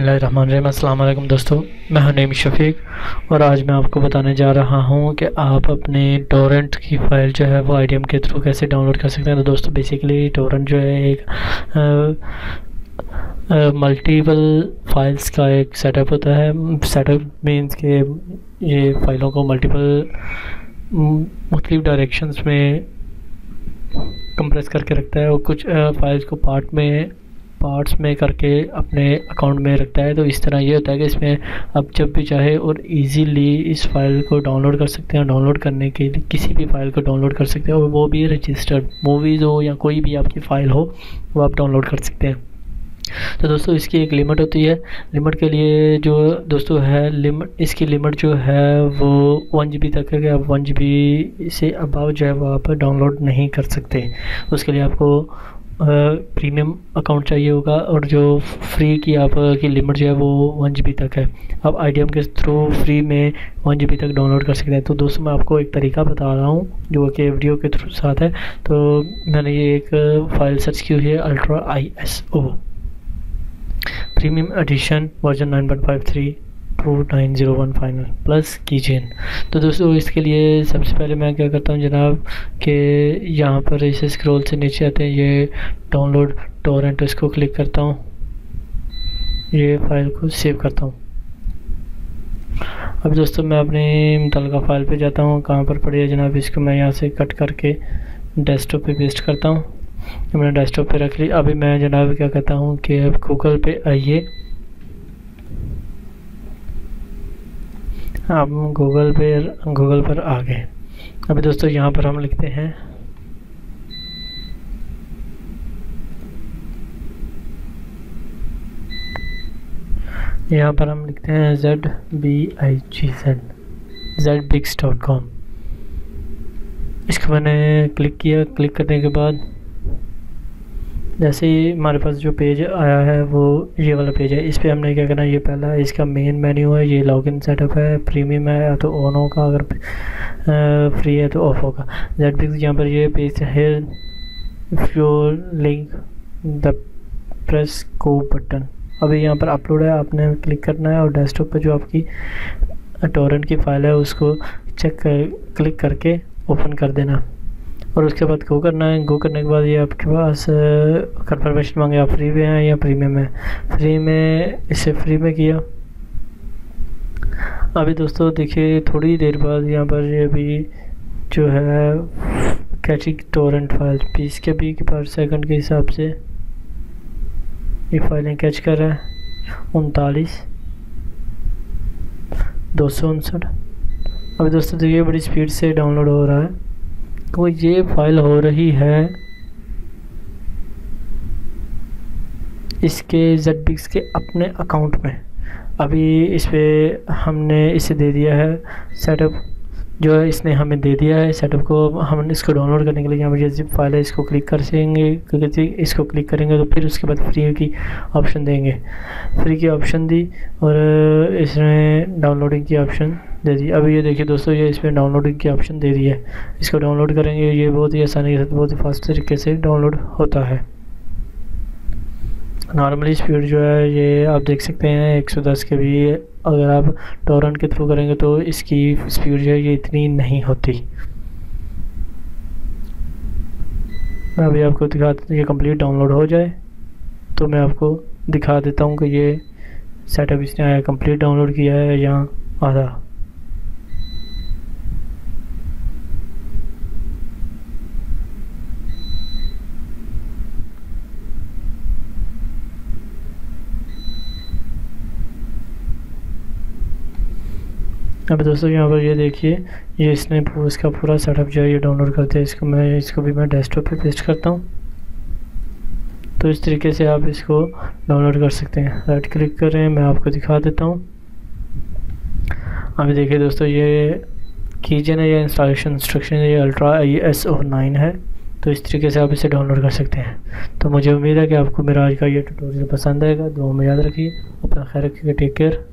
बिस्मिल्लाहिर्रहमानिर्रहीम। अस्सलाम वालेकुम दोस्तों, मैं हूं नईम शफीक और आज मैं आपको बताने जा रहा हूं कि आप अपने टोरेंट की फ़ाइल जो है वो आईडीएम के थ्रू कैसे डाउनलोड कर सकते हैं। तो दोस्तों बेसिकली टोरेंट जो है एक मल्टीपल फाइल्स का एक सेटअप होता है। सेटअप मीन्स के ये फ़ाइलों को मल्टीपल मुख्तलिफ डायरेक्शंस में कंप्रेस करके रखता है और कुछ फाइल्स को पार्ट्स में करके अपने अकाउंट में रखता है। तो इस तरह ये होता है कि इसमें आप जब भी चाहे और इजीली इस फाइल को डाउनलोड कर सकते हैं। डाउनलोड करने के लिए किसी भी फाइल को डाउनलोड कर सकते हैं और वो भी रजिस्टर्ड मूवीज़ हो या कोई भी आपकी फ़ाइल हो वो आप डाउनलोड कर सकते हैं। तो दोस्तों इसकी एक लिमिट होती है। लिमिट के लिए जो दोस्तों है इसकी लिमिट जो है वो 1 GB तक है कि आप 1 GB से अबव जो है वो आप डाउनलोड नहीं कर सकते। उसके लिए आपको प्रीमियम अकाउंट चाहिए होगा और जो फ्री की आपकी लिमिट जो है वो 1 GB तक है। आप आईडीएम के थ्रू फ्री में 1 GB तक डाउनलोड कर सकते हैं। तो दोस्तों मैं आपको एक तरीका बता रहा हूँ जो कि वीडियो के थ्रू साथ है। तो मैंने ये एक फ़ाइल सर्च की हुई है ultra ISO premium edition version 9.53 2901 final plus keychain. तो दोस्तों इसके लिए सबसे पहले मैं क्या करता हूँ जनाब कि यहाँ पर इसे स्क्रॉल से नीचे आते हैं, ये डाउनलोड टोरेंट, इसको क्लिक करता हूँ, ये फाइल को सेव करता हूँ। अब दोस्तों मैं अपने मुतल्लिका फ़ाइल पे जाता हूँ, कहाँ पर पड़ी है जनाब, इसको मैं यहाँ से कट करके डेस्कटॉप पे पेस्ट करता हूँ। मैंने डेस्कटॉप पे रख ली। अभी मैं जनाब क्या कहता हूँ कि अब गूगल पे आइए, आप गूगल पर आ गए। अभी दोस्तों यहाँ पर हम लिखते हैं zbigs.com। इसको मैंने क्लिक किया। क्लिक करने के बाद जैसे ही हमारे पास जो पेज आया है वो ये वाला पेज है। इस पे हमने क्या करना है, ये पहला इसका मेन मेन्यू है, ये लॉगिन सेटअप है। प्रीमियम है तो ऑन होगा, अगर फ्री है तो ऑफ होगा। ZBIGS यहाँ पर ये पेज है, if you link the press go button. अभी यहाँ पर अपलोड है, आपने क्लिक करना है और डेस्कटॉप पे जो आपकी टोरेंट की फ़ाइल है उसको क्लिक करके ओपन कर देना और उसके बाद गो करना है। गो करने के बाद ये आपके पास कंफर्मेशन मांगे, आप फ्री में हैं या प्रीमियम है। फ्री में, इसे फ्री में किया। अभी दोस्तों देखिए थोड़ी देर बाद यहाँ पर ये भी जो है कैचिंग टोरेंट फाइल 20 KB पर सेकंड के हिसाब से ये फाइलें कैच कर रहा है। 39,259। अभी दोस्तों देखिए बड़ी स्पीड से डाउनलोड हो रहा है। तो ये फाइल हो रही है इसके ZBIGS के अपने अकाउंट में। अभी इस पे हमने इसे दे दिया है सेटअप, जो है इसने हमें दे दिया है सेटअप को। हम इसको डाउनलोड करने के लिए यहाँ पर ये जिप फाइल है, इसको क्लिक कर देंगे। क्योंकि इसको क्लिक करेंगे तो फिर उसके बाद फ्री की ऑप्शन देंगे। फ्री की ऑप्शन दी और इसने डाउनलोडिंग की ऑप्शन दे दी। अभी ये देखिए दोस्तों, ये इसमें डाउनलोडिंग की ऑप्शन दे दी है। इसको डाउनलोड करेंगे, ये बहुत ही आसानी के साथ बहुत ही फास्ट तरीके से डाउनलोड होता है। नॉर्मली स्पीड जो है ये आप देख सकते हैं 110 KB। अगर आप टोरेंट के थ्रू करेंगे तो इसकी स्पीड जो है ये इतनी नहीं होती। मैं अभी आपको दिखा, ये कंप्लीट डाउनलोड हो जाए तो मैं आपको दिखा देता हूँ कि ये सेटअप इसने आया, कंप्लीट डाउनलोड किया है यहाँ आधा। अब दोस्तों यहाँ पर ये देखिए, ये इसने इसका पूरा सेटअप जो है ये डाउनलोड करते हैं। इसको भी मैं डेस्कटॉप पे पेस्ट करता हूँ। तो इस तरीके से आप इसको डाउनलोड कर सकते हैं। राइट क्लिक करें, मैं आपको दिखा देता हूँ। अभी देखिए दोस्तों, ये कीचेन है, ये इंस्टॉलेशन इंस्ट्रक्शन है, ये अल्ट्रा ISO 9 है। तो इस तरीके से आप इसे डाउनलोड कर सकते हैं। तो मुझे उम्मीद है कि आपको मेरा आज का ये ट्यूटोरियल पसंद आएगा। दुआ में याद रखिए, अपना ख्याल रखिएगा। Take care.